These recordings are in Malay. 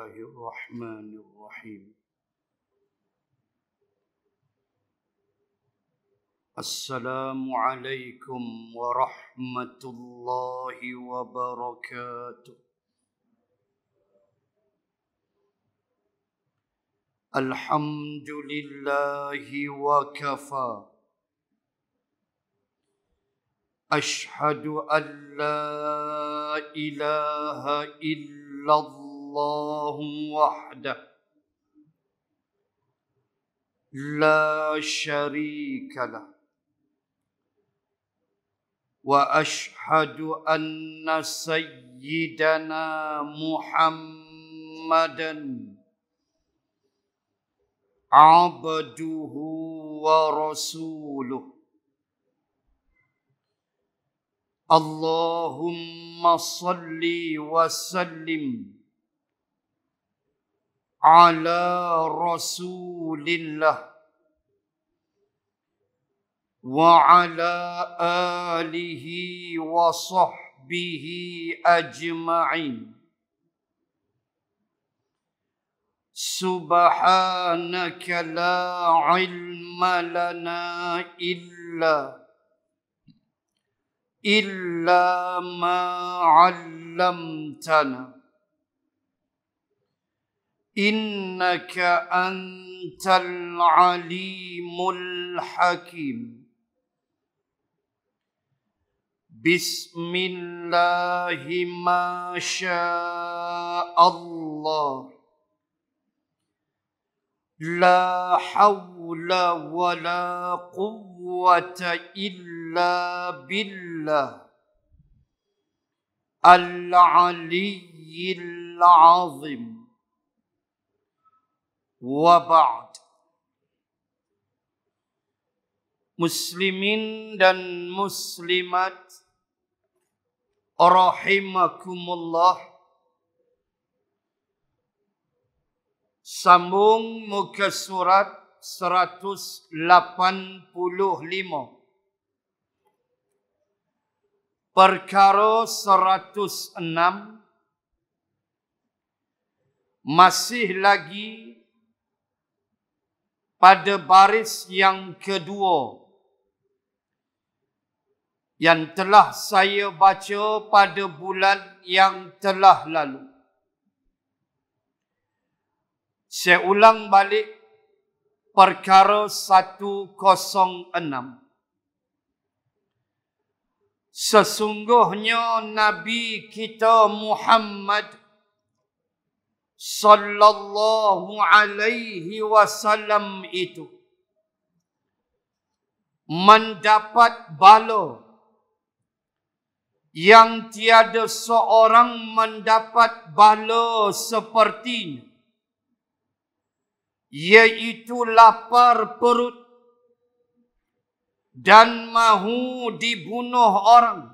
الله الرحمن الرحيم. السلام عليكم ورحمة الله وبركاته. الحمد لله وكفى. أشهد أن لا إله إلا الله وحده لا شريك له، وأشهد أن سيدنا محمدا عبده ورسوله. اللهم صل وسلم على رسول الله وعلى آله وصحبه أجمعين. سبحانك لا علم لنا إلا ما علمتنا، إنك أنت العليم الحكيم. بسم الله ما شاء الله، لا حول ولا قوة إلا بالله العلي العظيم. وبعد. Muslimin dan muslimat rahimakumullah. Sambung muka surat 185. Perkara 106. Masih lagi pada baris yang kedua yang telah saya baca pada bulan yang telah lalu. Saya ulang balik perkara 106. Sesungguhnya Nabi kita Muhammad sallallahu alaihi wasallam itu mendapat bala yang tiada seorang mendapat bala sepertinya, iaitu lapar perut dan mahu dibunuh orang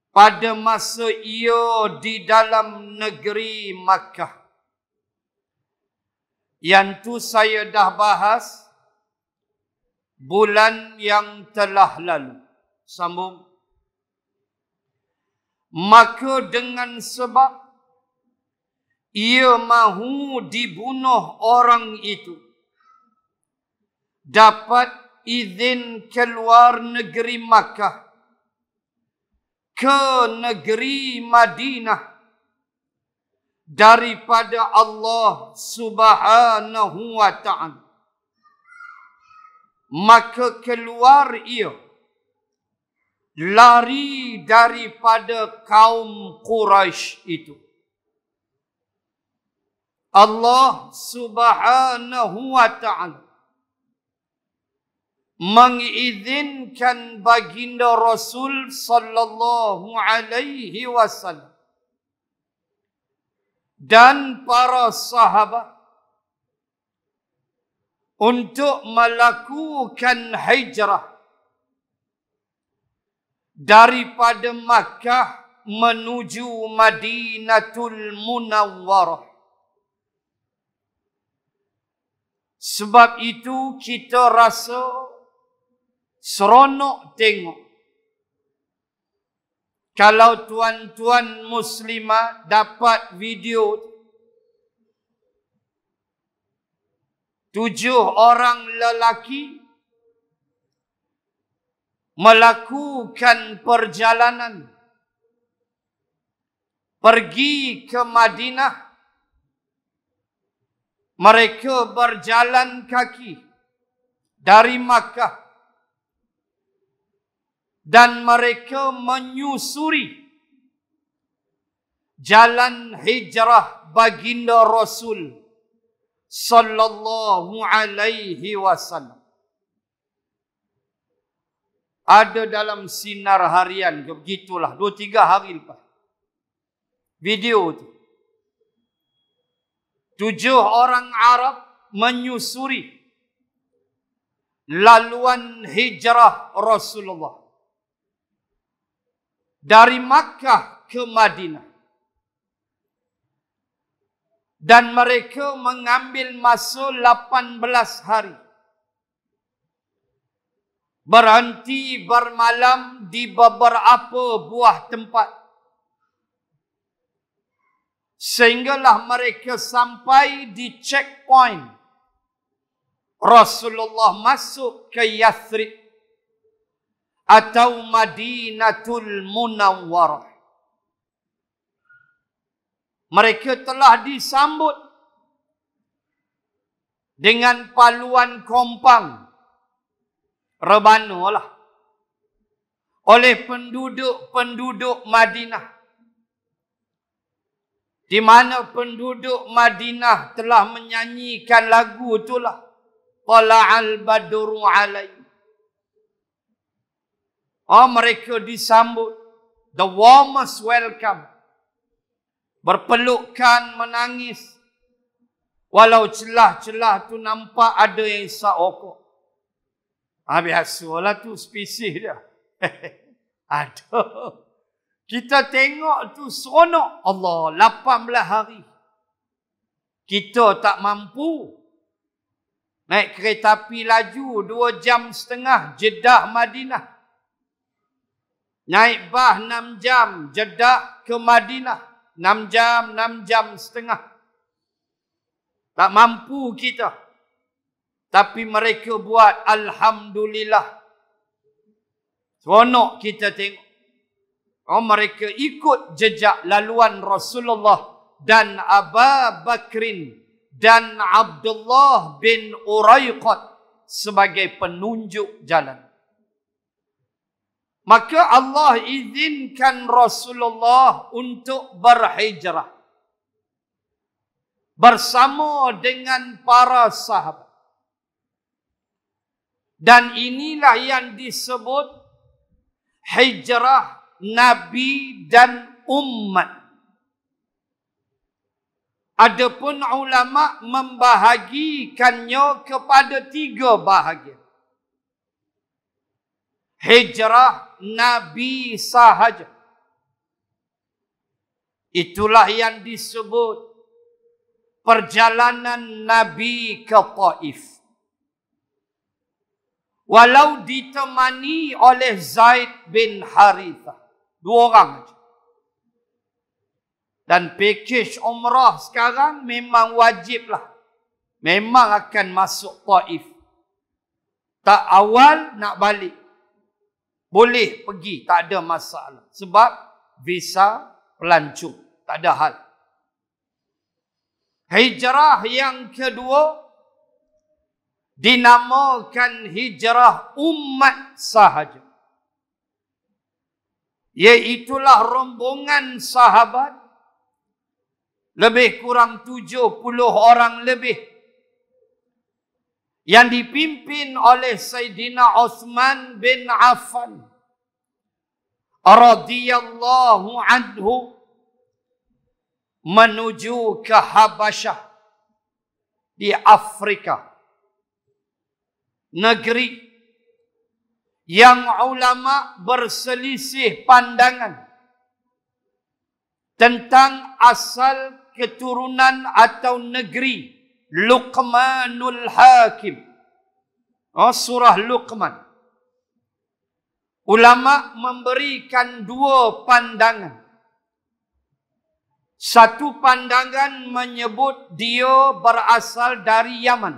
pada masa ia di dalam negeri Makkah. Yang tu saya dah bahas bulan yang telah lalu. Sambung. Maka dengan sebab ia mahu dibunuh orang itu, dapat izin keluar negeri Makkah ke negeri Madinah daripada Allah Subhanahu wa ta'ala. Maka keluar ia, lari daripada kaum Quraisy itu. Allah Subhanahu wa ta'ala mengizinkan baginda Rasul sallallahu alaihi wasallam dan para sahabat untuk melakukan hijrah daripada Makkah menuju Madinatul Munawwarah. Sebab itu kita rasa seronok tengok Kalau tuan-tuan muslimah dapat video 7 orang lelaki melakukan perjalanan pergi ke Madinah. Mereka berjalan kaki dari Makkah dan mereka menyusuri jalan hijrah baginda Rasul sallallahu alaihi wasallam. Ada dalam sinar harian, begitulah 2-3 hari lepas. Video tu. 7 orang Arab menyusuri laluan hijrah Rasulullah dari Makkah ke Madinah. Dan mereka mengambil masa 18 hari. Berhenti bermalam di beberapa buah tempat. Sehinggalah mereka sampai di checkpoint. Rasulullah masuk ke Yathrib atau Madinatul Munawwarah. Mereka telah disambut dengan paluan kompang, rebana lah, oleh penduduk-penduduk Madinah. Di mana penduduk Madinah telah menyanyikan lagu itulah. Tala'al badru alai. Mereka disambut. The warmest welcome. Berpelukan, menangis. Walau celah-celah tu nampak ada yang isap okok. Biasalah tu spesies dia. Ada. Kita tengok tu seronok. Allah, 18 hari. Kita tak mampu. Naik kereta api laju 2 jam setengah Jeddah Madinah. Naik bah 6 jam Jeddah ke Madinah. 6 jam setengah. Tak mampu kita. Tapi mereka buat, alhamdulillah. Seronok kita tengok. Mereka ikut jejak laluan Rasulullah dan Abu Bakrin dan Abdullah bin Uraiqat sebagai penunjuk jalan. Maka Allah izinkan Rasulullah untuk berhijrah bersama dengan para sahabat. Dan inilah yang disebut hijrah Nabi dan umat. Adapun ulama membahagikannya kepada 3 bahagian. Hijrah Nabi sahaja. Itulah yang disebut perjalanan Nabi ke Taif. Walau ditemani oleh Zaid bin Harithah. 2 orang saja. Dan pakej umrah sekarang memang wajiblah. Memang akan masuk Taif. Tak awal nak balik. Boleh pergi, tak ada masalah. Sebab visa pelancong. Tak ada hal. Hijrah yang kedua dinamakan hijrah umat sahaja. Iaitulah rombongan sahabat lebih kurang 70 orang lebih yang dipimpin oleh Sayyidina Uthman bin Affan radhiyallahu anhu menuju ke Habasyah di Afrika, negeri yang ulama berselisih pandangan tentang asal keturunan atau negeri Luqmanul Hakim. Surah Luqman. ulama memberikan dua pandangan. Satu pandangan menyebut dia berasal dari Yaman.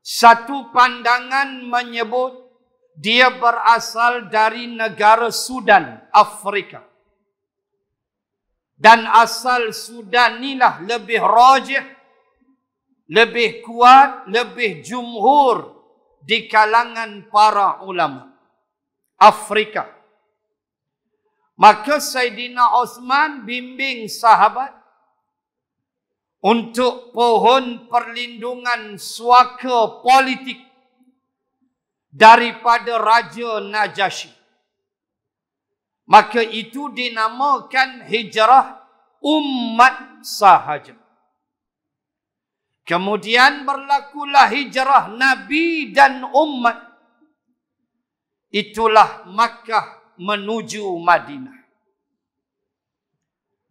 Satu pandangan menyebut dia berasal dari negara Sudan, Afrika. Dan asal Sudan inilah lebih rajih, lebih kuat, lebih jumhur di kalangan para ulama Afrika. Maka Saidina Osman bimbing sahabat untuk pohon perlindungan suaka politik daripada Raja Najasyi. Maka itu dinamakan hijrah umat sahaja. Kemudian berlakulah hijrah Nabi dan umat. Itulah Makkah menuju Madinah.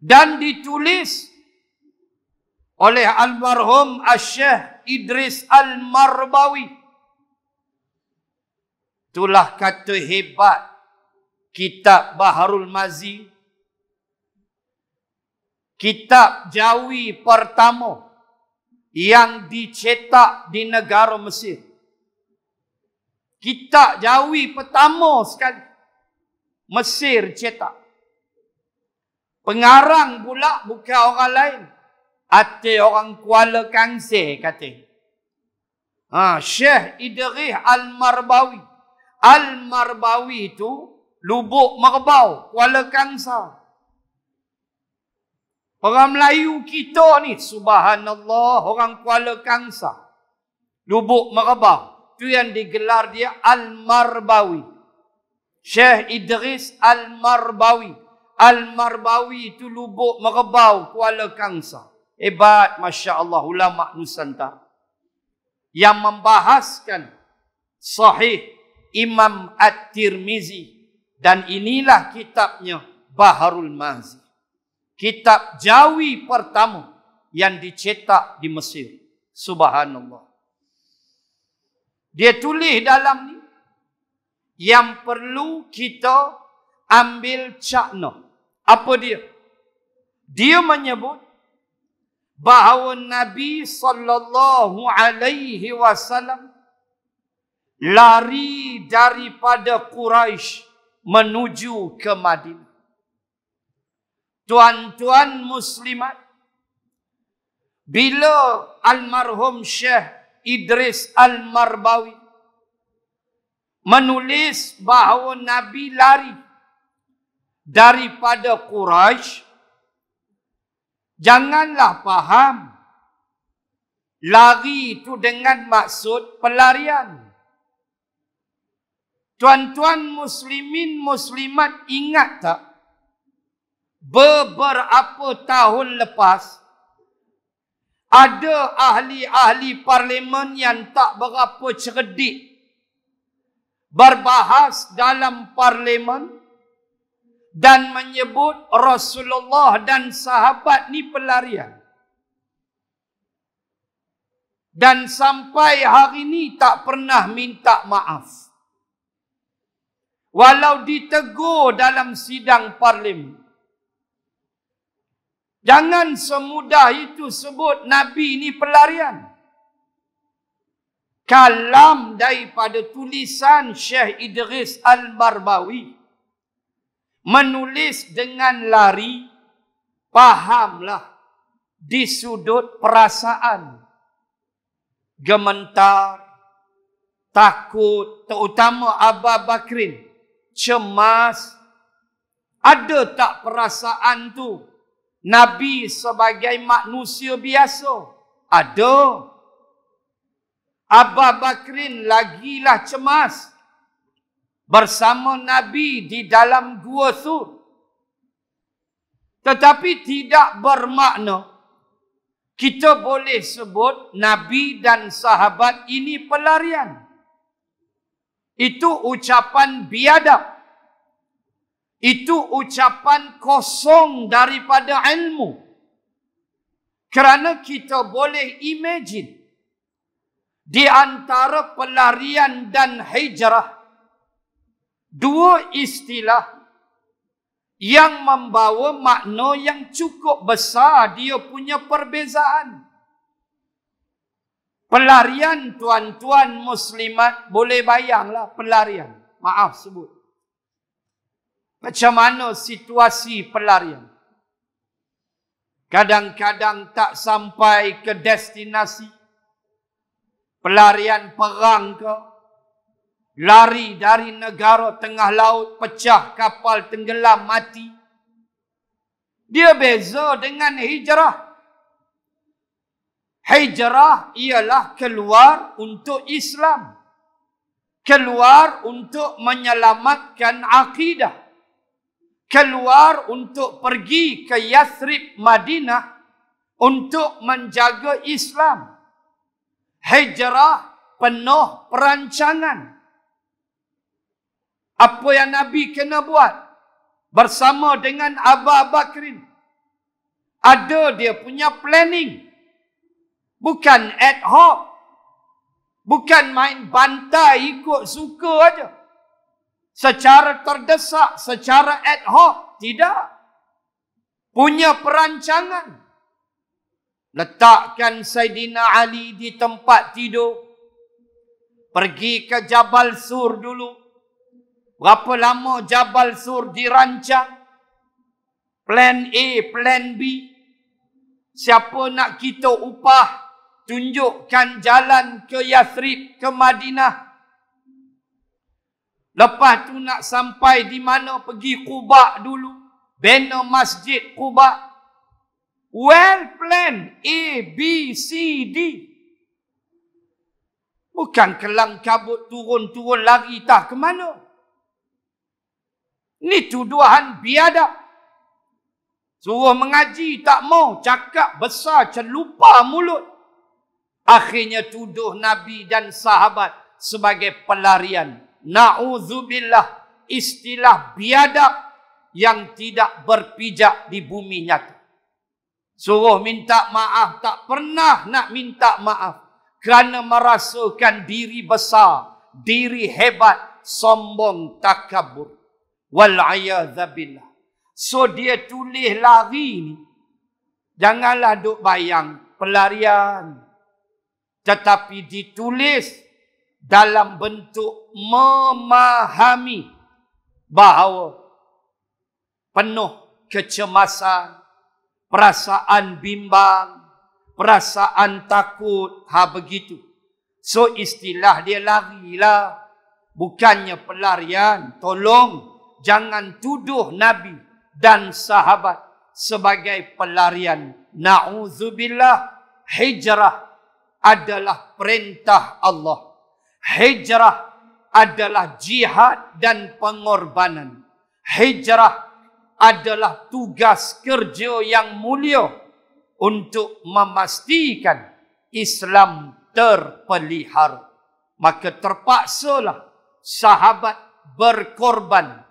Dan ditulis oleh almarhum Syekh Idris Al-Marbawi. Itulah kata hebat kitab Baharul Mazi, kitab Jawi pertama yang dicetak di negara Mesir. Kitab Jawi pertama sekali Mesir cetak. Pengarang pula bukan orang lain. Hati orang Kuala Kangsir kata. Syekh Idris Al-Marbawi. Al-Marbawi itu Lubuk Merbau, Kuala Kangsar. Orang Melayu kita ni, subhanallah, orang Kuala Kangsar, Lubuk Merbau. Itu yang digelar dia Al-Marbawi. Syekh Idris Al-Marbawi. Al-Marbawi itu Lubuk Merbau, Kuala Kangsar. Hebat, Masya Allah, ulama Nusantara. Yang membahaskan Sahih Imam At-Tirmizi. Dan inilah kitabnya Baharul Mazi. Kitab Jawi pertama yang dicetak di Mesir. Subhanallah. Dia tulis dalam ni, yang perlu kita ambil cakna. Apa dia? Dia menyebut bahawa Nabi sallallahu alaihi wasallam lari daripada Quraisy menuju ke Madinah. Tuan-tuan muslimat, bila almarhum Syekh Idris Al-Marbawi menulis bahawa Nabi lari daripada Quraisy, janganlah faham lari itu dengan maksud pelarian. Tuan-tuan muslimin muslimat, ingat tak? Beberapa tahun lepas, ada ahli-ahli parlimen yang tak berapa cerdik berbahas dalam parlimen dan menyebut Rasulullah dan sahabat ni pelarian. Dan sampai hari ini tak pernah minta maaf. Walau ditegur dalam sidang parlimen. Jangan semudah itu sebut Nabi ni pelarian. Kalam daripada tulisan Syekh Idris Al-Marbawi menulis dengan lari, fahamlah di sudut perasaan, gementar, takut, terutama Abu Bakrin, cemas. Ada tak perasaan tu? Nabi sebagai manusia biasa, ada. Abu Bakrin lagilah cemas bersama Nabi di dalam gua Thur. Tetapi tidak bermakna kita boleh sebut Nabi dan sahabat ini pelarian. Itu ucapan biadab. Itu ucapan kosong daripada ilmu. Kerana kita boleh imagine di antara pelarian dan hijrah Dua istilah yang membawa makna yang cukup besar, dia punya perbezaan. Pelarian tuan-tuan muslimat, boleh bayanglah pelarian. Maaf sebut. Macam mana situasi pelarian? Kadang-kadang tak sampai ke destinasi. Pelarian perang ke? Lari dari negara tengah laut, pecah kapal, tenggelam, mati. Dia beza dengan hijrah. Hijrah ialah keluar untuk Islam. Keluar untuk menyelamatkan akidah. Keluar untuk pergi ke Yathrib, Madinah untuk menjaga Islam. Hijrah penuh perancangan. Apa yang Nabi kena buat bersama dengan Abu Bakrin? Ada dia punya planning. Bukan ad hoc. Bukan main bantai ikut suka aja. Secara terdesak, secara ad hoc. Tidak. Punya perancangan. Letakkan Saidina Ali di tempat tidur. Pergi ke Jabal Sur dulu. Berapa lama Jabal Sur dirancang? Plan A, plan B. Siapa nak kita upah? Tunjukkan jalan ke Yathrib, ke Madinah. Lepas tu nak sampai di mana? Pergi Quba dulu. Bina Masjid Quba. Well planned. A, B, C, D. Bukan kelang kabut turun-turun lari tak ke mana. Ini tuduhan biadab. Suruh mengaji tak mau. Cakap besar celupa mulut. Akhirnya tuduh Nabi dan sahabat sebagai pelarian. Na'udzubillah. Istilah biadab yang tidak berpijak di bumi nyata. Suruh minta maaf. Tak pernah nak minta maaf. Kerana merasakan diri besar. Diri hebat. Sombong takabur. Wal'ayadzabillah. So dia tulis lari ni. Janganlah duk bayang pelarian. Tetapi ditulis dalam bentuk memahami bahawa penuh kecemasan, perasaan bimbang, perasaan takut, begitu. So istilah dia larilah. Bukannya pelarian. Tolong. Jangan tuduh Nabi dan sahabat sebagai pelarian. Na'udzubillah. Hijrah adalah perintah Allah. Hijrah adalah jihad dan pengorbanan. Hijrah adalah tugas kerja yang mulia untuk memastikan Islam terpelihara. Maka terpaksalah sahabat berkorban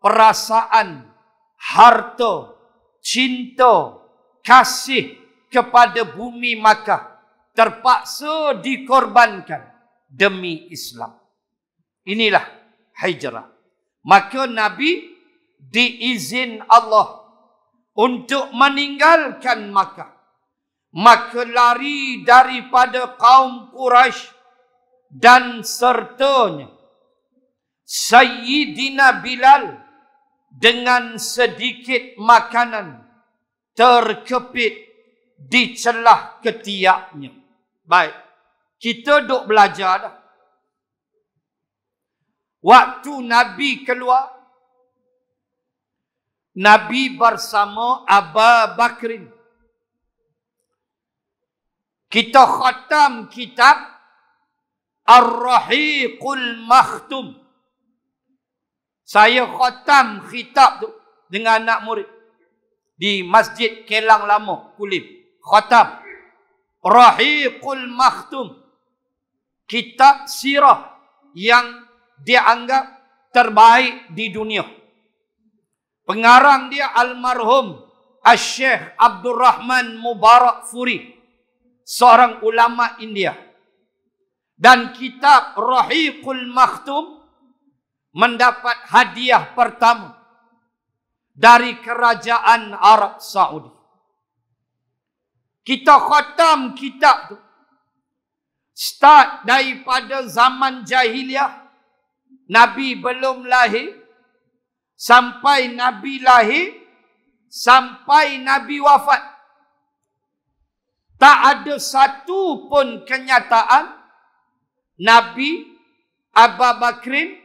perasaan, harta, cinta, kasih kepada bumi Makkah terpaksa dikorbankan demi Islam. Inilah hijrah. Maka Nabi diizin Allah untuk meninggalkan Makkah. Maka lari daripada kaum Quraisy dan sertanya. Sayyidina Bilal dengan sedikit makanan terkepit di celah ketiaknya. Baik, kita duk belajar dah. Waktu Nabi keluar, Nabi bersama Abu Bakrin. Kita khatam kitab Ar-Rahiqul Makhtum. Saya khatam kitab tu dengan anak murid di Masjid Kelang Lama, Kulim. Khatam Rahiqul Makhtum. Kitab sirah yang dianggap terbaik di dunia. Pengarang dia almarhum Al-Syekh Abdul Rahman Mubarak Furi, seorang ulama India. Dan kitab Rahiqul Makhtum mendapat hadiah pertama dari kerajaan Arab Saudi. Kita khatam kitab tu. Start daripada zaman jahiliah. Nabi belum lahir. Sampai Nabi lahir. Sampai Nabi wafat. Tak ada satu pun kenyataan Nabi, Abu Bakrin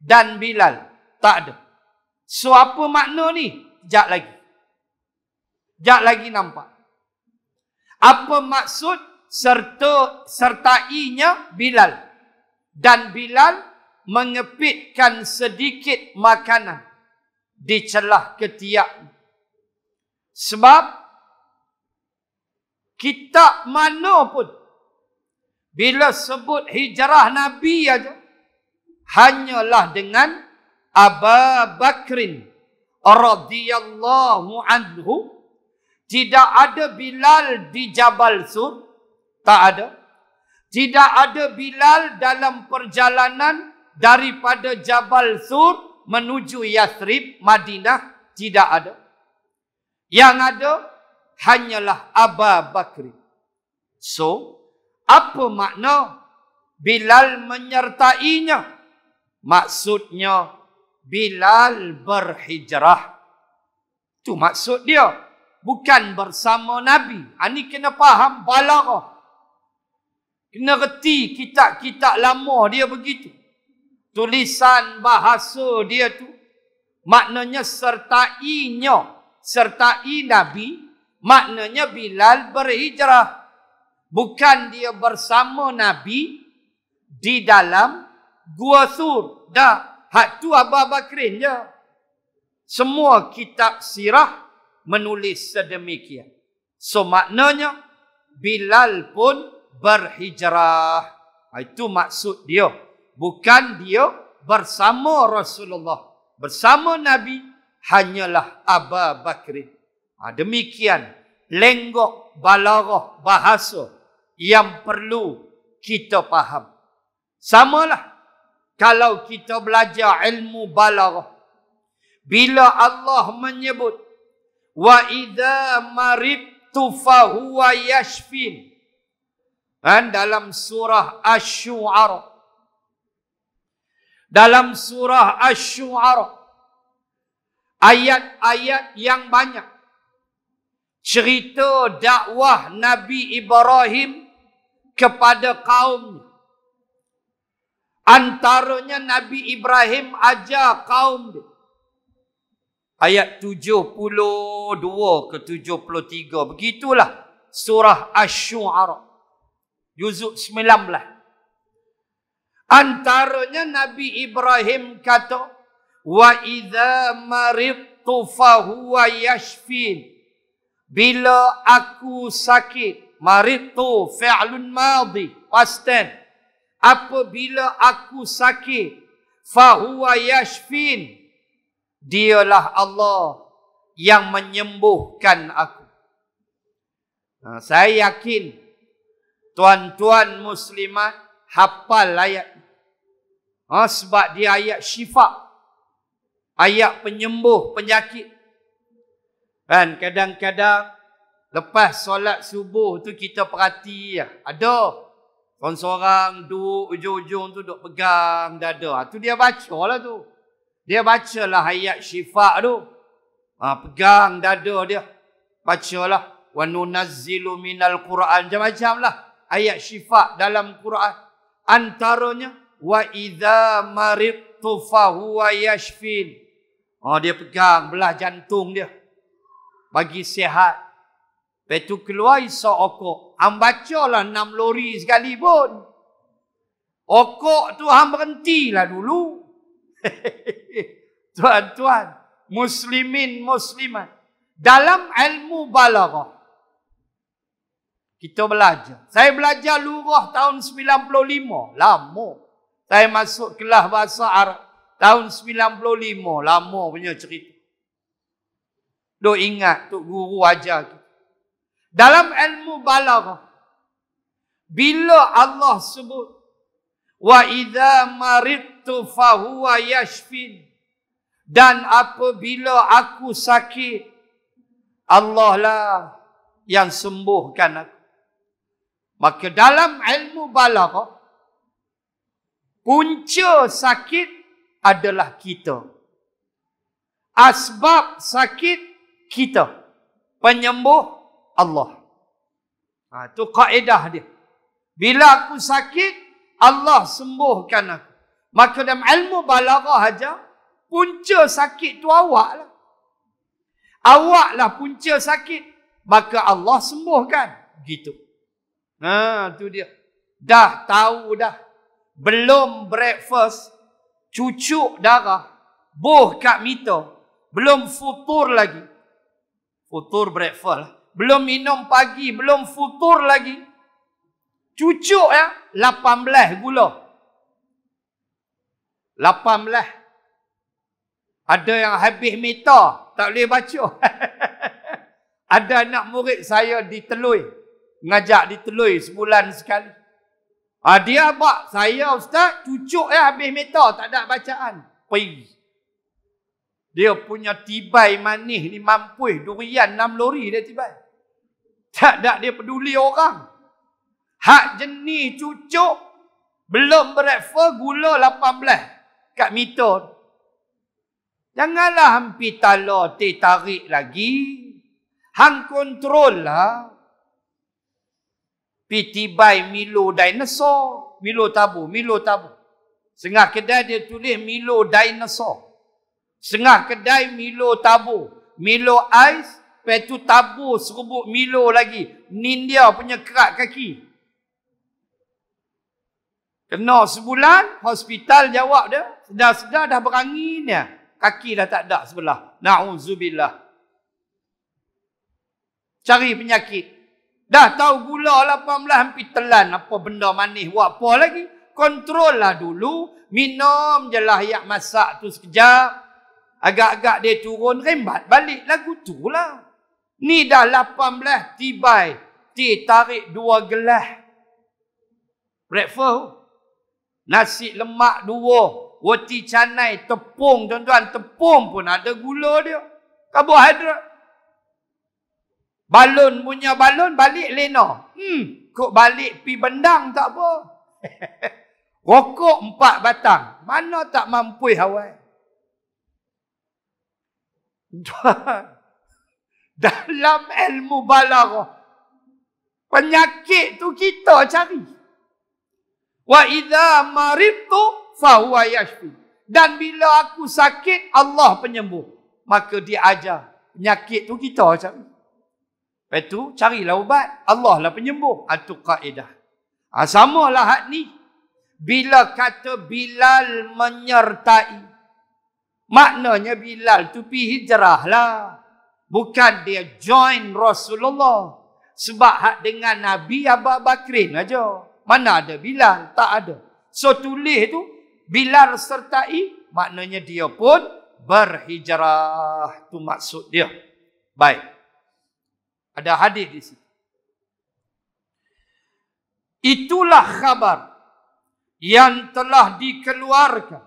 dan Bilal. Tak ada. So apa makna ni? Sekejap lagi nampak. Apa maksud sertainya Bilal? Dan Bilal mengepitkan sedikit makanan di celah ketiak. Sebab kitab mana pun bila sebut hijrah Nabi aja hanyalah dengan Abu Bakrin radhiyallahu anhu. Tidak ada Bilal di Jabal Sur. Tak ada. Tidak ada Bilal dalam perjalanan daripada Jabal Sur menuju Yathrib, Madinah. Tidak ada. Yang ada hanyalah Abu Bakrin. So, apa makna Bilal menyertainya? Maksudnya Bilal berhijrah. Itu maksud dia. Bukan bersama Nabi. Ini kena faham balaghah. Kena reti kitab-kitab lama dia begitu. Tulisan bahasa dia tu. Maknanya sertainya. Sertai Nabi. Maknanya Bilal berhijrah. Bukan dia bersama Nabi di dalam Gua Sur. Dah. Hak tu Abu Bakrin je. Semua kitab sirah menulis sedemikian. So maknanya Bilal pun berhijrah. Itu maksud dia. Bukan dia bersama Rasulullah. Bersama Nabi hanyalah Abu Bakrin. Demikian lenggok balaghah bahasa yang perlu kita faham. Samalah kalau kita belajar ilmu balaghah. Bila Allah menyebut wa idza maridtu fahuwa yashfin. Dalam surah Asy-Syu'ara. Dalam surah Asy-Syu'ara. Ayat-ayat yang banyak. Cerita dakwah Nabi Ibrahim kepada kaumnya. Antaranya Nabi Ibrahim ajar kaum dia. Ayat 72 ke 73. Begitulah surah Asy-Syu'ara. Juzuk 19. Antaranya Nabi Ibrahim kata, wa idza maridtu fahuwa yashfin. Bila aku sakit, maridtu fi'lun madhi, past tense. Apabila aku sakit, fahuwa yashfin. Dialah Allah yang menyembuhkan aku. Saya yakin tuan-tuan muslimat hafal ayat. Sebab dia ayat syifa. Ayat penyembuh penyakit. Kan kadang-kadang lepas solat subuh tu kita perhati ada seorang duduk ujung-ujung tu duduk pegang dada. Tu dia baca lah tu. Dia bacalah ayat syifa tu. Pegang dada dia. Bacalah. Wa nunazzilu minal Qur'an. Macam-macam lah. Ayat syifa dalam Quran. Antaranya. Wa idza maridtu fahuwa yashfin. Dia pegang belah jantung dia. Bagi sihat. Lepas tu keluar isa okok. Bacalah 6 lori sekali pun. Okok tu berhentilah dulu. Tuan-tuan, muslimin, muslimat. Dalam ilmu balaghah. Kita belajar. Saya belajar lurah tahun 95. Lama. Saya masuk kelas bahasa Arab. Tahun 95. Lama punya cerita. Duk ingat Tok Guru ajar kita. Dalam ilmu balaghah. Bila Allah sebut. Wa idza maridtu maridtu fahuwa yashfin. Dan apabila aku sakit, Allah lah yang sembuhkan aku. Maka dalam ilmu balaghah, punca sakit adalah kita. Asbab sakit kita. Penyembuh Allah. Itu kaedah dia. Bila aku sakit, Allah sembuhkan aku. Maka dalam ilmu balaghah aja, punca sakit tu awak lah. Awak lah punca sakit. Maka Allah sembuhkan. Gitu. Tu dia. Dah tahu dah. Belum breakfast, cucuk darah, boh kat meter. Belum futur lagi. Futur breakfast lah. Belum minum pagi, belum futur lagi. Cucuk ya, 18 gula. 18. Ada yang habis meter, tak boleh baca. Ada anak murid saya di Telui. Ngajak di Telui sebulan sekali. Dia abak, saya ustaz, cucuk habis meter, tak ada bacaan. Pergi. Dia punya tibai manis ni mampus, durian 6 lori dia tibai. Tak ada dia peduli orang. Hak jenis cucuk, belum breakfast, gula 18 kat meter. Janganlah hampir tala tarik lagi. Hang kontrol lah. Tibai Milo dinosaur. Milo tabu. Setengah kedai dia tulis Milo dinosaur. Setengah kedai Milo tabu. Milo ais. Lepas tu tabu serubuk Milo lagi. Nindia punya kerak kaki. Kena sebulan. Hospital jawab dia. Sedar-sedar dah berangin ya. Kaki dah tak ada sebelah. Na'udzubillah. Cari penyakit. Dah tahu gula 18 hampir telan. Apa benda manis buat apa lagi? Kontrol lah dulu. Minum je lah air masak tu sekejap. Agak-agak dia turun. Rembat balik lagu tu lah. Ni dah 18 tibai. Tarik 2 gelas. Breakfast. Nasi lemak 2. Roti canai. Tepung tuan-tuan. Tepung pun ada gula dia. Karbohidrat. Balon punya balon balik lena. Kok balik pi bendang tak apa. Rokok 4 batang. Mana tak mampu Hawaii. Dalam ilmu balaghah, penyakit tu kita cari. Wa idza maridtu fa huwa yashfi. Dan bila aku sakit, Allah penyembuh. Maka dia ajar. Penyakit tu kita cari. Lepas tu, carilah ubat. Allah lah penyembuh. Itu kaedah. Samalah hak ni. Bila kata Bilal menyertai. Maknanya Bilal tu pergi hijrah lah. Bukan dia join Rasulullah. Sebab hak dengan Nabi Abu Bakrin aja. Mana ada Bilal? Tak ada. So tulis tu, Bilal sertai. Maknanya dia pun berhijrah. Tu maksud dia. Baik. Ada hadis di situ. Itulah khabar yang telah dikeluarkan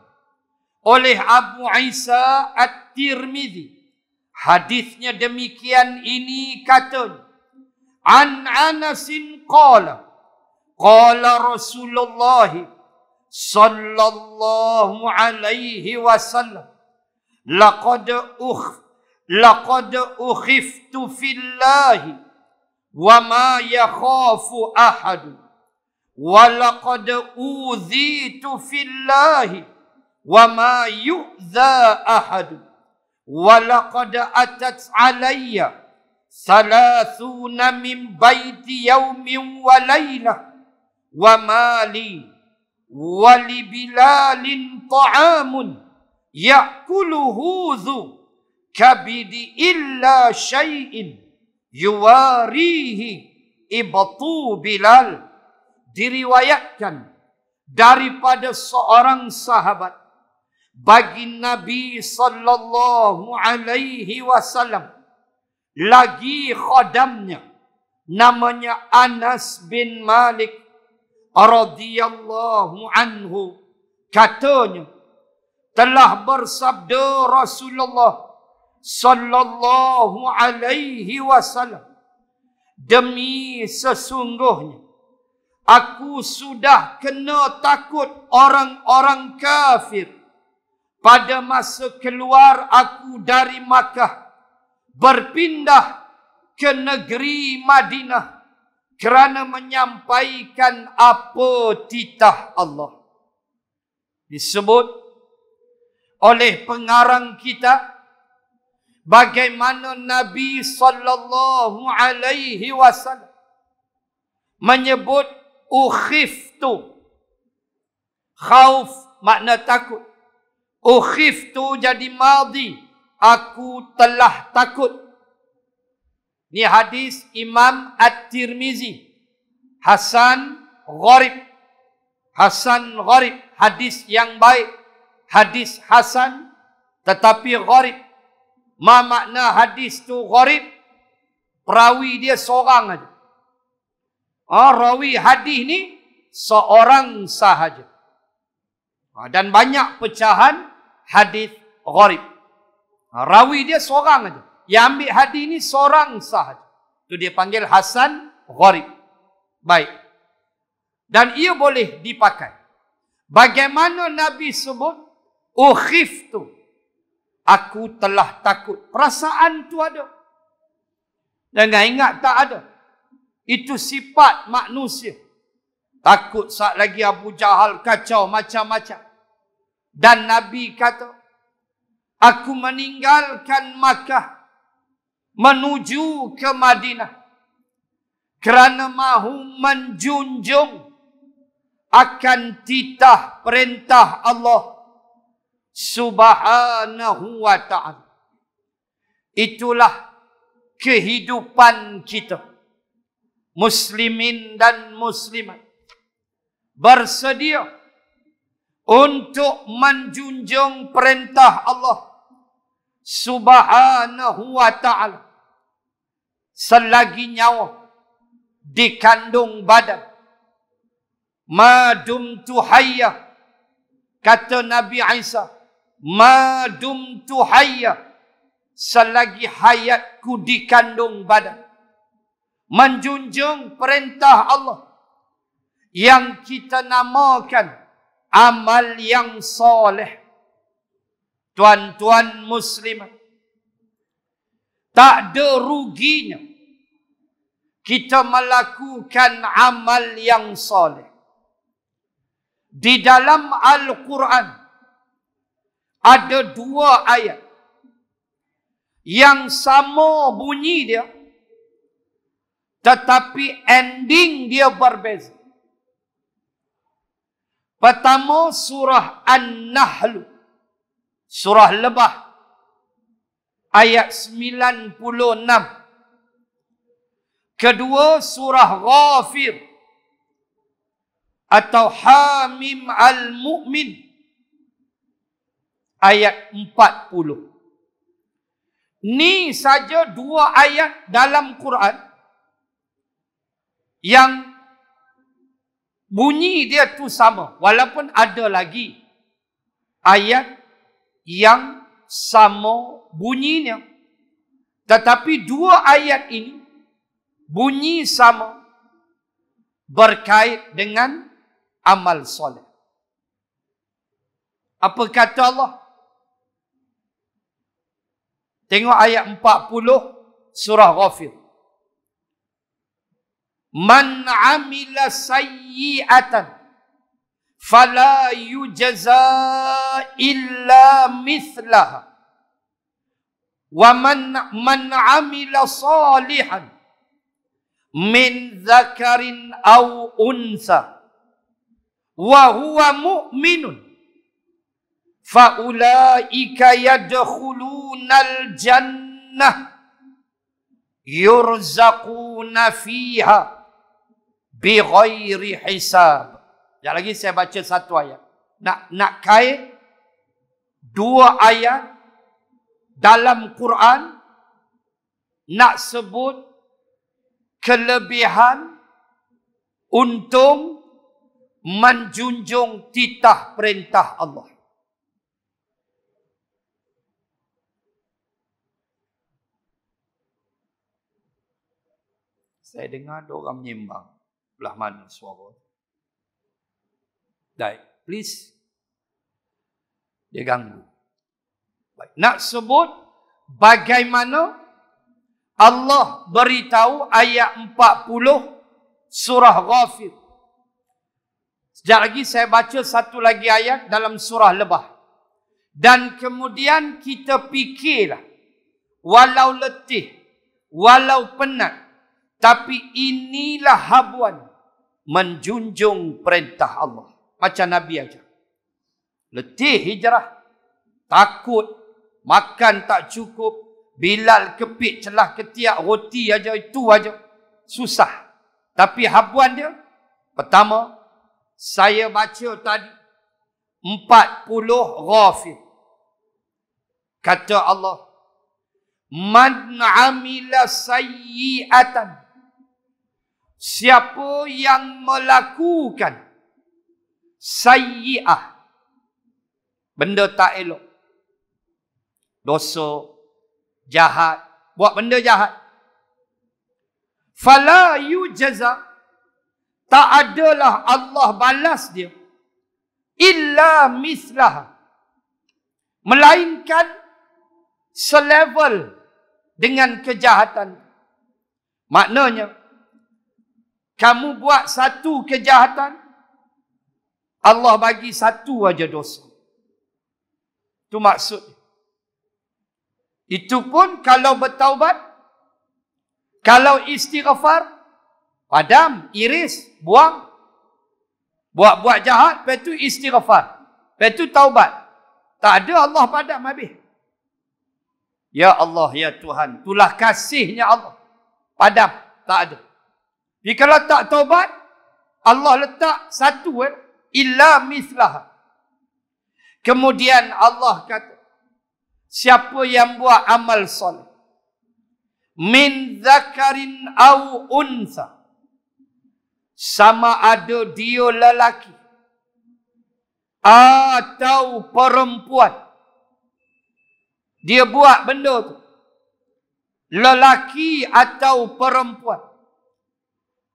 oleh Abu Isa At-Tirmidzi. Hadisnya demikian ini katanya. An Anasin qala. Qala Rasulullah sallallahu alaihi wasallam. Laqad ukhiftu fillahi wa ma yakhafu ahadu wa laqad udhitu fillahi wa ma yu'dha ahadu wa laqad atat alayya 30 min baiti yawmin wa laylah wa mali wa li Bilalin ta'amun ya'kuluhu dhu kabidi illa syai'in yuwarihi ibtu Bilal. Diriwayatkan daripada seorang sahabat bagi Nabi sallallahu alaihi wasallam lagi khadamnya namanya Anas bin Malik radhiyallahu anhu Katanya, telah bersabda Rasulullah sallallahu alaihi wasallam, demi sesungguhnya aku sudah kena takut orang-orang kafir pada masa keluar aku dari Makkah berpindah ke negeri Madinah kerana menyampaikan apa titah Allah. Disebut oleh pengarang kitab bagaimana Nabi sallallahu alaihi wasallam menyebut ukhiftu. Khauf makna takut. Ukhiftu jadi madhi, aku telah takut. Ini hadis Imam At-Tirmizi. Hasan Gharib. Hasan Gharib, hadis yang baik. Hadis hasan tetapi gharib. Ma makna hadis tu gharib? Perawi dia seorang aja. Rawi hadis ni seorang sahaja. Dan banyak pecahan hadis gharib. Rawi dia seorang aja. Yang ambil hadis ni seorang sahaja. Itu dia panggil hasan gharib. Baik. Dan ia boleh dipakai. Bagaimana Nabi sebut? Ukhiftu. Aku telah takut. Perasaan tu ada. Jangan ingat tak ada. Itu sifat manusia. Takut saat lagi Abu Jahal kacau macam-macam. Dan Nabi kata, aku meninggalkan Makkah menuju ke Madinah kerana mahu menjunjung akan titah perintah Allah Subhanahu wa ta'ala. Itulah kehidupan kita, muslimin dan muslimat, bersedia untuk menjunjung perintah Allah Subhanahu wa ta'ala selagi nyawa dikandung badan. Ma dumtu hayya, kata Nabi Isa, ma dumtu hayya, selagi hayatku dikandung badan, menjunjung perintah Allah yang kita namakan amal yang soleh. Tuan-tuan muslimat, tak ada ruginya kita melakukan amal yang soleh. Di dalam Al-Quran ada 2 ayat yang sama bunyi dia, tetapi ending dia berbeza. Pertama surah An-Nahl, surah Lebah, ayat 96. Kedua surah Ghafir atau Hamim Al-Mu'min, ayat 40. Ni saja 2 ayat dalam Quran yang bunyi dia tu sama. Walaupun ada lagi ayat yang sama bunyinya. Tetapi 2 ayat ini bunyi sama, berkait dengan amal soleh. Apa kata Allah? Tengok ayat 40 surah Ghafir. Man amila sayyi'atan fala yujza illa mithlaha wa man amila salihan min dzakarin aw unsa wa huwa mu'minun fa ulaika yadkhulunal jannah yurzaquna fiha bighairi hisab. Sekejap lagi saya baca 1 ayat. Nak kait 2 ayat dalam Quran, nak sebut kelebihan, untung, menjunjung titah perintah Allah. Saya dengar ada orang menyembang. Belah mana suara? Baik, please. Dia ganggu. Baik. Nak sebut bagaimana Allah beritahu ayat 40 surah Ghafir. Sekejap lagi saya baca satu lagi ayat dalam surah Lebah. Dan kemudian kita fikirlah, walau letih, walau penat, tapi inilah habuan menjunjung perintah Allah. Macam Nabi aja. Letih hijrah, takut, makan tak cukup, Bilal kepit celah ketiak, roti aja, itu aja. Susah. Tapi habuan dia, pertama, saya baca tadi 40 Ghafir. Kata Allah, man amila sayyi'atan, siapa yang melakukan sayyi'ah, benda tak elok, dosa, jahat, buat benda jahat, fala yujza, tak adalah Allah balas dia, illa mislah, melainkan selevel dengan kejahatan. Maknanya, kamu buat satu kejahatan, Allah bagi satu aja dosa. Itu maksud. Itu pun kalau bertaubat, kalau istighfar, padam, iris, buang. Buat jahat, lepas tu istighfar. Lepas tu taubat. Tak ada Allah padam habis. Ya Allah, ya Tuhan, itulah kasihnya Allah. Padam, tak ada. Jadi kalau tak taubat, Allah letak satu, illa mislah. Kemudian Allah kata, siapa yang buat amal soleh, min zakarin au unsa, sama ada dia lelaki atau perempuan, dia buat benda tu, lelaki atau perempuan,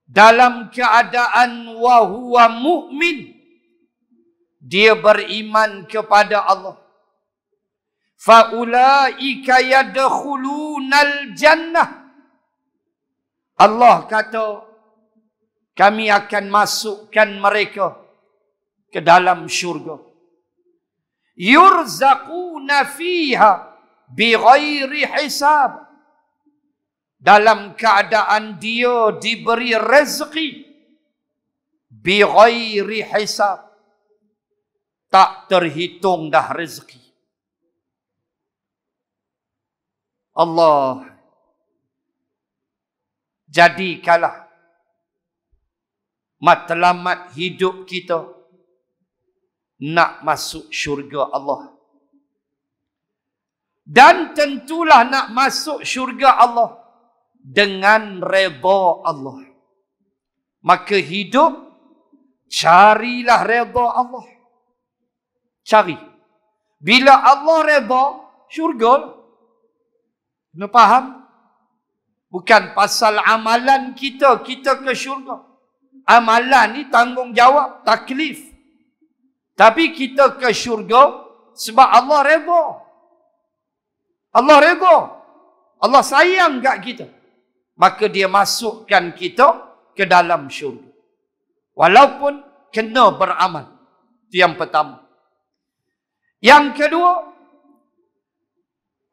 dalam keadaan wa huwa mu'min, dia beriman kepada Allah, faulaika yadkhulunal jannah, Allah kata, kami akan masukkan mereka ke dalam syurga. Yurzaquna fiha bighairi hisab, dalam keadaan dia diberi rezeki bighairi hisab, tak terhitung dah rezeki. Allah, jadikanlah matlamat hidup kita nak masuk syurga Allah. Dan tentulah nak masuk syurga Allah dengan redha Allah. Maka hidup, carilah redha Allah. Cari. Bila Allah redha, syurga. Kena faham? Bukan pasal amalan kita ke syurga. Amalan ni tanggungjawab, taklif. Tapi kita ke syurga sebab Allah redha. Allah redha. Allah sayang kat kita. Maka dia masukkan kita ke dalam syurga. Walaupun kena beramal. Itu yang pertama. Yang kedua,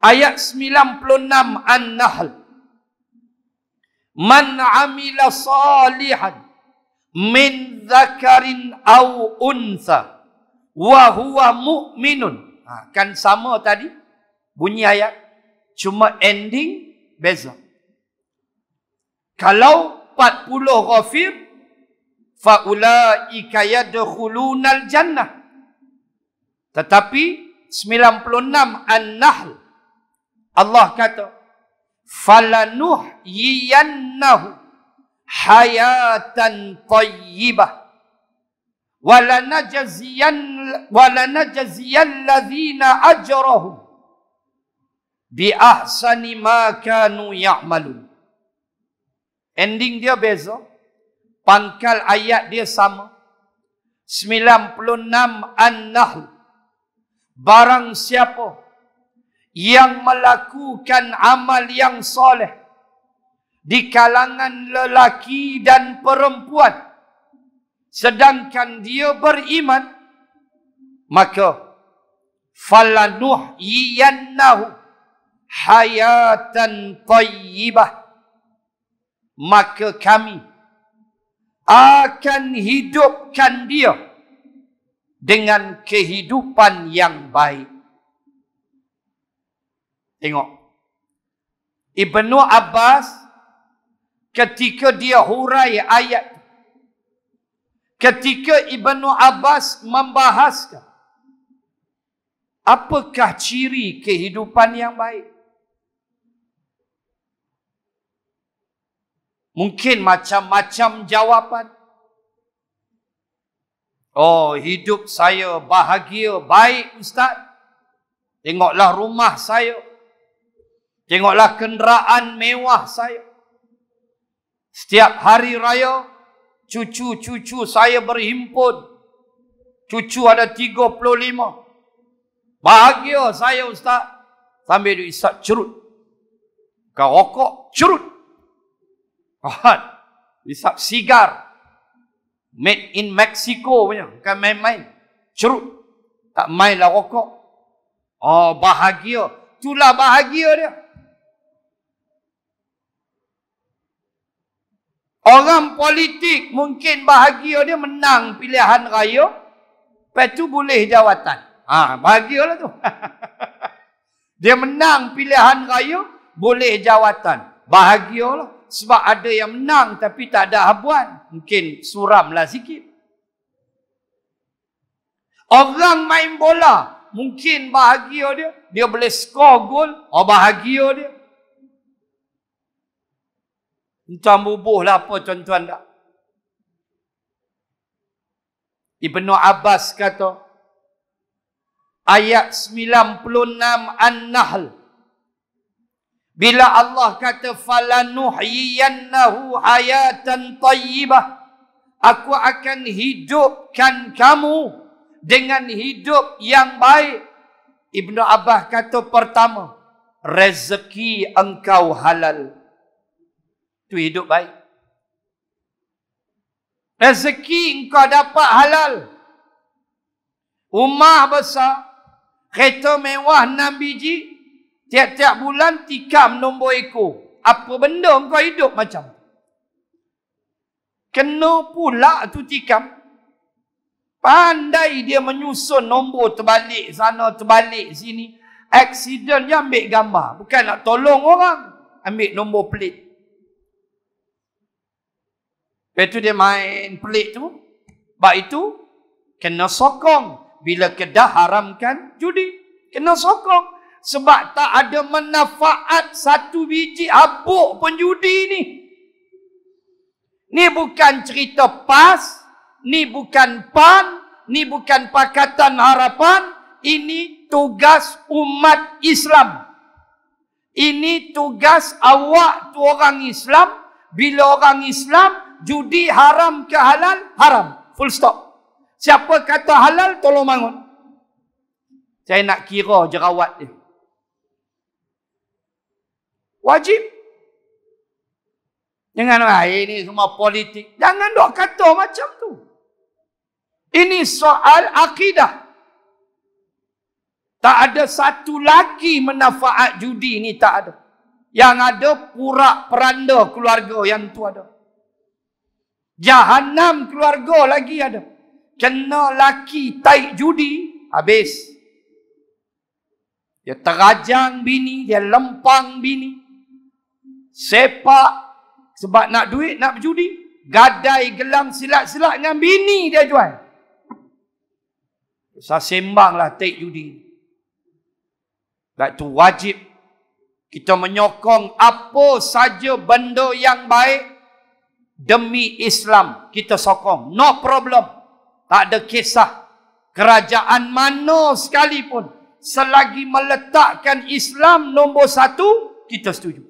ayat 96 An-Nahl. Man amila salihan min dzakarin aw untha wa huwa mu'minun. Kan sama tadi bunyi ayat, cuma ending beza. Kalau 40 Ghafir, faulaika yadkhulunal jannah. Tetapi 96 An-Nahl, Allah kata, falanuhyiyannahu hayatan tayyibah walanajziyan ladzina ajrahu bi ahsani ma kanu ya'malun. Ending dia beza. Pangkal ayat dia sama. 96 An-Nahl. Barang siapa yang melakukan amal yang soleh di kalangan lelaki dan perempuan, sedangkan dia beriman, maka falanuhyiyannahu hayatan tayyibah, maka kami akan hidupkan dia dengan kehidupan yang baik. Tengok. Ibnu Abbas ketika dia hurai ayat, ketika Ibnu Abbas membahaskan apakah ciri kehidupan yang baik, mungkin macam-macam jawapan. Oh, hidup saya bahagia, baik Ustaz. Tengoklah rumah saya. Tengoklah kenderaan mewah saya. Setiap hari raya, cucu-cucu saya berhimpun. Cucu ada 35. Bahagia saya Ustaz. Sambil dia isap cerut. Kau rokok, cerut. Isap sigar. Made in Mexico punya. Bukan main-main. Cerut. Tak mainlah rokok. Oh, bahagia. Itulah bahagia dia. Orang politik mungkin bahagia dia menang pilihan raya. Lepas tu boleh jawatan. Bahagialah tu. Dia menang pilihan raya, boleh jawatan. Bahagialah. Sebab ada yang menang tapi tak ada habuan. Mungkin suramlah sikit. Orang main bola, mungkin bahagia dia. Dia boleh skor gol. Oh, bahagia dia. Tuan bubuh lah apa tuan-tuan tak? Ibnu Abbas kata, ayat 96 An-Nahl, bila Allah kata falanuhyiyannahu hayatan tayyibah, aku akan hidupkan kamu dengan hidup yang baik. Ibnu Abbas kata, pertama, rezeki engkau halal. Itu hidup baik. Rezeki engkau dapat halal. Rumah besar, kereta mewah 6 biji, tiap-tiap bulan tikam nombor ekor. Apa benda engkau hidup macam? Kena pula tu tikam. Pandai dia menyusun nombor terbalik sana, terbalik sini. Aksiden je ambil gambar. Bukan nak tolong orang. Ambil nombor pelit. Lepas tu dia main pelit tu. Sebab itu, kena sokong. Bila kedah haramkan judi. Kena sokong. Sebab tak ada manfaat satu biji habuk pun judi ni. Ni bukan cerita PAS. Ni bukan PAN. Ni bukan Pakatan Harapan. Ini tugas umat Islam. Ini tugas awak tu orang Islam. Bila orang Islam, judi haram ke halal? Haram. Full stop. Siapa kata halal, tolong bangun. Saya nak kira jerawat dia. Wajib. Jangan, ini semua politik. Jangan dok kata macam tu. Ini soal akidah. Tak ada satu lagi manfaat judi ni, tak ada. Yang ada pura peranda keluarga, yang tu ada. Jahannam keluarga lagi ada. Kena laki taik judi, habis. Dia terajang bini, dia lempang bini. Sepak, sebab nak duit, nak berjudi. Gadai gelang silat-silat dengan bini dia jual. Saya sembanglah taik judi. Sebab itu wajib kita menyokong apa saja benda yang baik demi Islam. Kita sokong. No problem. Tak ada kisah kerajaan mana sekalipun selagi meletakkan Islam nombor 1, kita setuju.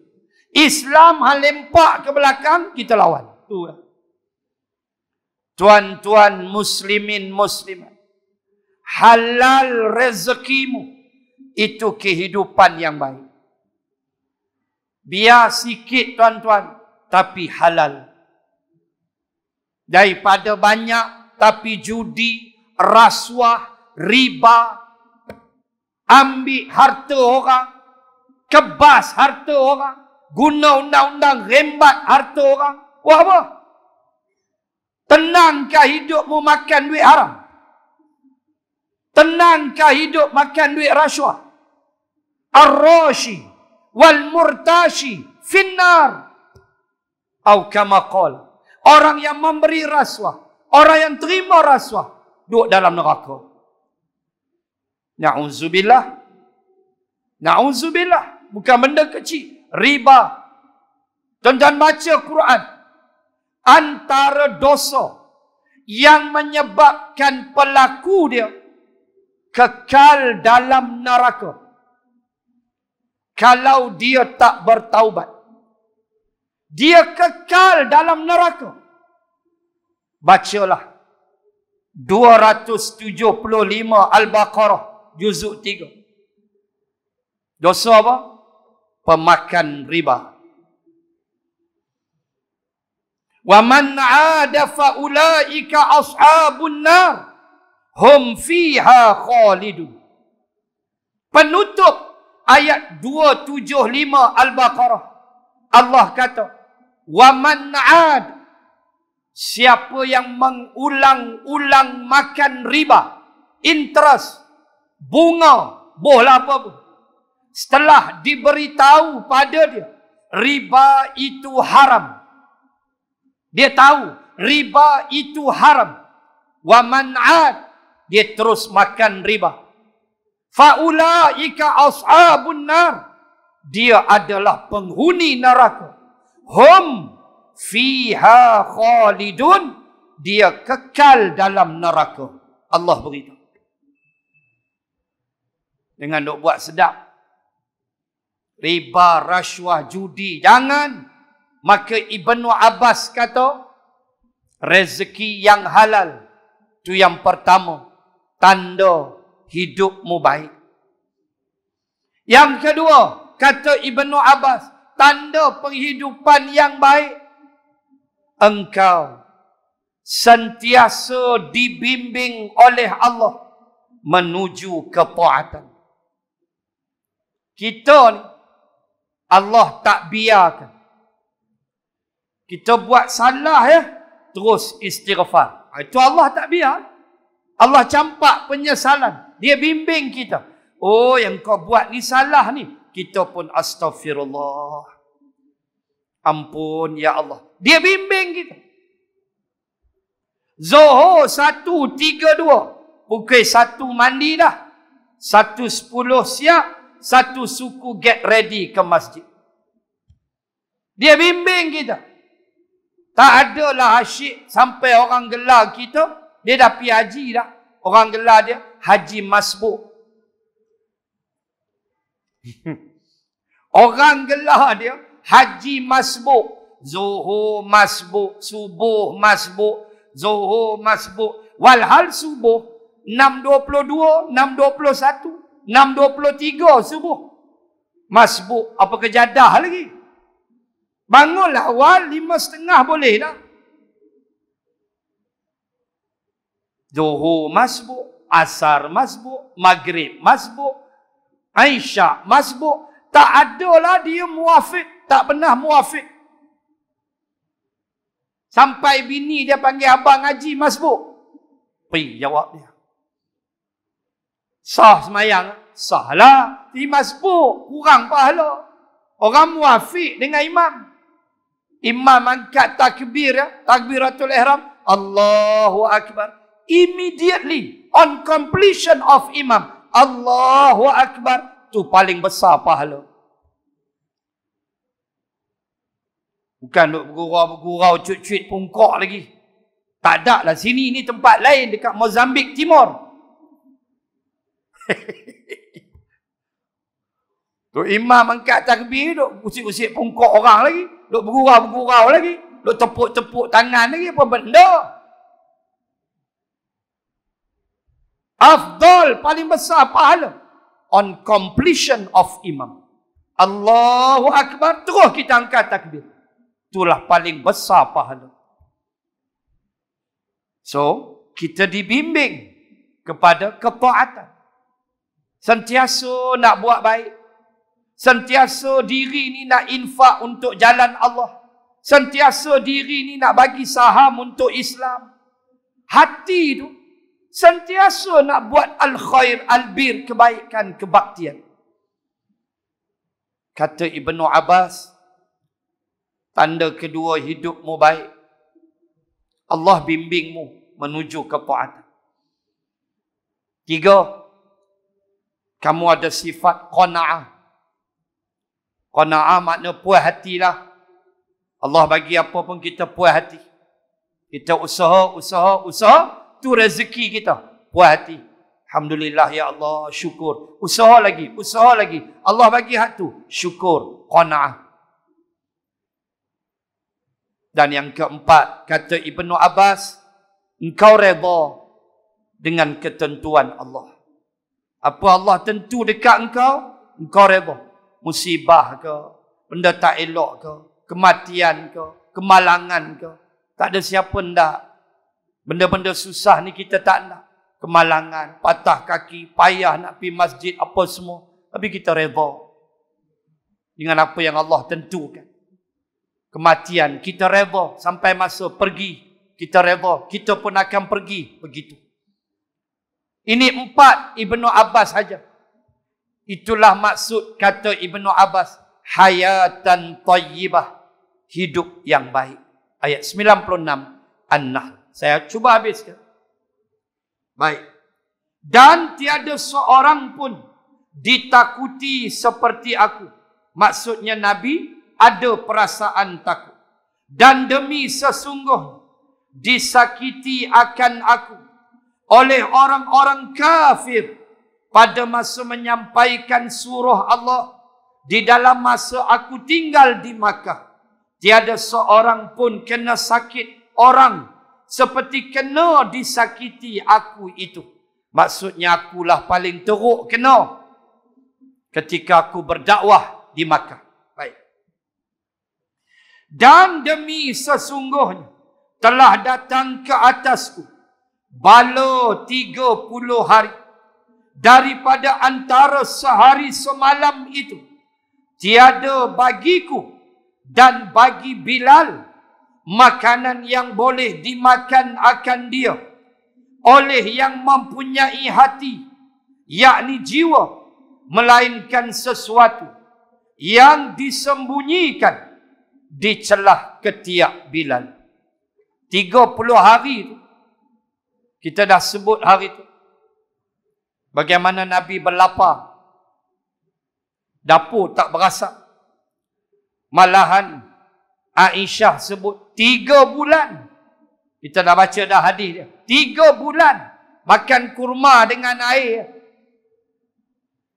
Islam hal lempak ke belakang, kita lawan. Tuan-tuan muslimin muslimat, halal rezekimu itu kehidupan yang baik. Biar sikit tuan-tuan, tapi halal. Daripada banyak, tapi judi, rasuah, riba, ambil harta orang, kebas harta orang, guna undang-undang rembat harta orang. Wah apa? Tenangkah hidupmu makan duit haram? Tenangkah hidup makan duit rasuah? Ar-rashi wal murtashi finnar. Atau kama qala, orang yang memberi rasuah, orang yang terima rasuah, duduk dalam neraka. Na'udzubillah. Na'udzubillah. Bukan benda kecil. Riba. Tuan-tuan baca Quran. Antara dosa yang menyebabkan pelaku dia kekal dalam neraka kalau dia tak bertaubat. Dia kekal dalam neraka. Bacalah 275 Al-Baqarah juzuk 3. Dosa apa? Pemakan riba. Wa man 'ada fa ulaika ashabun nar hum fiha khalidun. Penutup ayat 275 Al-Baqarah. Allah kata, wa man 'ad, siapa yang mengulang-ulang makan riba, interest, bunga, bohlah apa pun, setelah diberitahu pada dia riba itu haram. Dia tahu riba itu haram. Wa man 'ad, dia terus makan riba. Fa ulaika ashabun nar, dia adalah penghuni neraka. Hum fiha khalidun, dia kekal dalam neraka. Allah beritahu. Dengan duk buat sedap, riba, rasuah, judi, jangan. Maka Ibnu Abbas kata, rezeki yang halal itu yang pertama, tanda hidupmu baik. Yang kedua, kata Ibnu Abbas, tanda penghidupan yang baik, engkau sentiasa dibimbing oleh Allah menuju ketaatan. Kita ni, Allah tak biarkan kita buat salah terus istighfar. Itu Allah tak biar. Allah campak penyesalan. Dia bimbing kita. Oh, yang kau buat ni salah ni. Kita pun astaghfirullah. Ampun ya Allah. Dia bimbing kita. Zuhur 1.32. Pukul 1 mandi dah. 1.10 siap. 1 suku get ready ke masjid. Dia bimbing kita. Tak adalah asyik sampai orang gelar kita, dia dah pergi haji dah. Orang gelar dia, haji masbuk. Orang gelar dia, haji masbuk. Zuhur masbuk, subuh masbuk, zuhur masbuk. Walhal subuh, 6.22, 6.21, 6.23 subuh. Masbuk, apa kejadah lagi? Bangunlah awal 5.30 boleh dah. Zuhur masbuk, asar masbuk, maghrib masbuk, Isyak masbuk. Tak adalah dia muafiq. Tak pernah muafiq. Sampai bini dia panggil abang haji masbuk. Pergi jawab dia. Sah semayang? Sah lah. Di masbuk, kurang pahala. Orang muafiq dengan imam. Imam angkat takbir, takbiratul ihram, Allahu Akbar. Immediately, on completion of imam, Allahu Akbar, tu paling besar pahala. Bukan duk bergurau-bergurau, cuit-cuit pungkok lagi. Tak ada lah. Sini ni tempat lain dekat Mozambik Timur. Tok Imam angkat takbir, duk usik-usik pungkok orang lagi. Duk bergurau-bergurau lagi. Duk tepuk-tepuk tangan lagi. Apa benda? Afdal, paling besar pahala. On completion of imam. Allahu Akbar. Terus kita angkat takbir. Itulah paling besar pahala. So, kita dibimbing kepada ketaatan. Sentiasa nak buat baik. Sentiasa diri ni nak infak untuk jalan Allah. Sentiasa diri ni nak bagi saham untuk Islam. Hati tu sentiasa nak buat al-khair, al-bir, kebaikan, kebaktian. Kata Ibnu Abbas, tanda kedua hidupmu baik, Allah bimbingmu menuju ketaatan. 3, kamu ada sifat qana'ah. Qana'ah makna puas hatilah. Allah bagi apa pun kita puas hati. Kita usaha. Tu rezeki kita. Puas hati. Alhamdulillah ya Allah, syukur. Usaha lagi. Allah bagi hak tu. Syukur. Qana'ah. Dan yang keempat, kata Ibnu Abbas, engkau redha dengan ketentuan Allah. Apa Allah tentu dekat engkau redha. Musibah ke, benda tak elok ke, kematian ke, kemalangan ke. Tak ada siapa ndak. Benda-benda susah ni kita tak nak. Kemalangan, patah kaki, payah nak pergi masjid, apa semua. Tapi kita redha dengan apa yang Allah tentukan. Kematian, kita redha sampai masa pergi. Kita redha, kita pun akan pergi. Begitu. Ini 4 Ibnu Abbas saja. Itulah maksud kata Ibnu Abbas. Hayatan tayyibah. Hidup yang baik. Ayat 96 An-Nahl. Saya cuba habiskan. Baik. Dan tiada seorang pun ditakuti seperti aku. Maksudnya Nabi ada perasaan takut. Dan demi sesungguh disakiti akan aku oleh orang-orang kafir pada masa menyampaikan surah Allah di dalam masa aku tinggal di Makkah. Tiada seorang pun kena sakit orang seperti kena disakiti aku itu. Maksudnya akulah paling teruk kena ketika aku berdakwah di Makkah. Baik. Dan demi sesungguhnya telah datang ke atasku bala 30 hari daripada antara sehari semalam itu. Tiada bagiku dan bagi Bilal makanan yang boleh dimakan akan dia oleh yang mempunyai hati, yakni jiwa, melainkan sesuatu yang disembunyikan di celah ketiak Bilal. 30 hari itu, kita dah sebut hari itu. Bagaimana Nabi berlapar. Dapur tak berasap. Malahan Aisyah sebut 3 bulan. Kita dah baca dah hadis dia. 3 bulan makan kurma dengan air.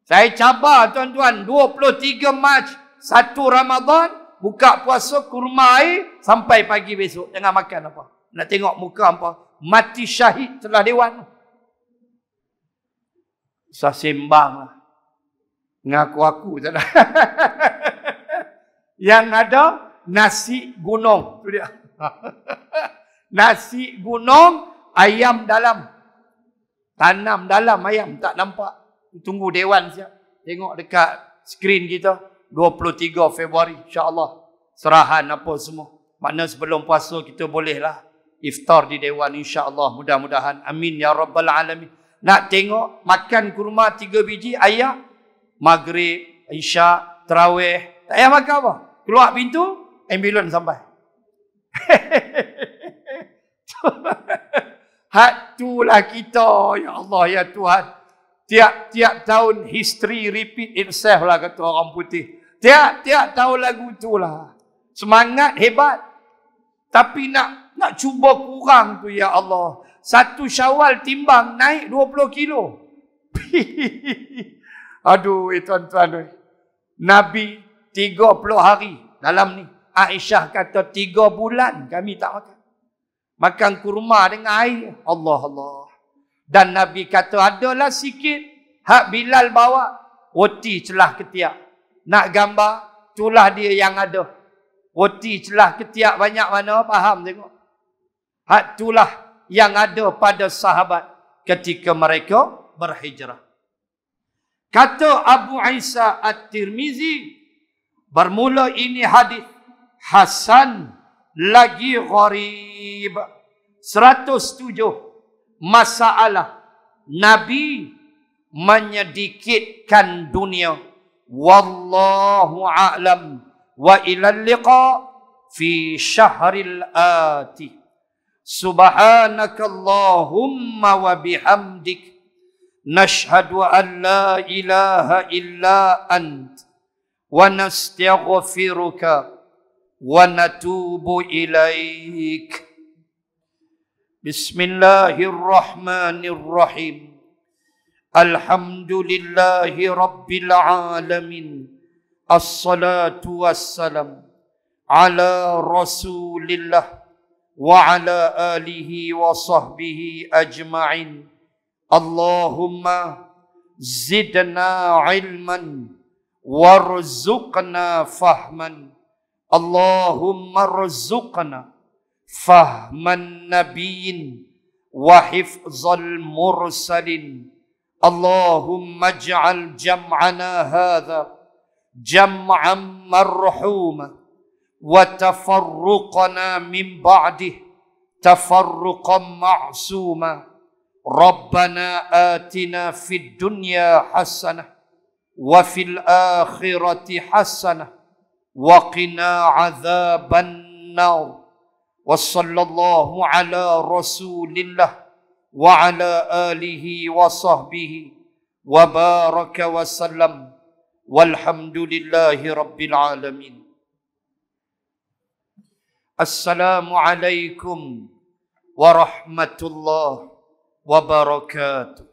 Saya cabar tuan-tuan, 23 Mac 1 Ramadan buka puasa kurma air sampai pagi besok. Jangan makan apa. Nak tengok muka apa. Mati syahid telah dewan. Usah sembang lah. Ngaku-aku je lah. Yang ada nasi gunung. Itu dia. Nasi gunung, ayam dalam. Tanam dalam ayam. Tak nampak. Tunggu dewan siap. Tengok dekat skrin kita. 23 Februari. InsyaAllah. Serahan apa semua. Makna sebelum puasa kita bolehlah iftar di dewan. InsyaAllah. Mudah-mudahan. Amin. Ya Rabbal Alamin. Nak tengok makan kurma 3 biji ayam. Maghrib, Isya, Tarawih. Tak payah makan apa. Keluar pintu, ambulans sampai. Hak itulah kita. Ya Allah, ya Tuhan. Tiap-tiap tahun history repeat itself lah kata orang putih. Tiap-tiap tahun lagu itulah. Semangat hebat. Tapi nak Nak cuba kurang tu ya Allah. Satu Syawal timbang naik 20 kilo. Aduh, tuan-tuan. Nabi 30 hari dalam ni. Aisyah kata 3 bulan kami tak makan. Makan kurma dengan air. Allah Allah. Dan Nabi kata adalah sikit. Hak Bilal bawa. Roti celah ketiak. Nak gambar. Itulah dia yang ada. Roti celah ketiak banyak mana. Faham tengok. Hak itulah yang ada pada sahabat. Ketika mereka berhijrah. Kata Abu Isa At-Tirmizi. Bermula ini hadis Hasan lagi gharib. 107 masalah Nabi menyedikitkan dunia. Wallahu a'lam wa ilal liqa fi syahril ati. Subhanakallahumma wa bihamdik nashhadu an la ilaha illa ant wa nastaghfiruka wa natubu ilaik. Bismillahirrahmanirrahim. Alhamdulillahi rabbil alamin. Assalatu wassalam ala rasulillah wa ala alihi wa sahbihi ajma'in. Allahumma zidna ilman warzuqna fahman. Allahumma rzuqna fahman nabiyyin wa hifzal mursalin. Allahumma ij'al jam'ana hadha jam'an marhuma wa tafarruqana min ba'dih tafarruqan ma'suma. Rabbana atina fid dunya hasanah wa fil akhirati hasanah wa qina adzaban nar. Wa sallallahu ala rasulillah wa ala alihi wa sahbihi wa baraka wa sallam. Walhamdulillahi rabbil alamin. Assalamualaikum warahmatullahi wabarakatuh.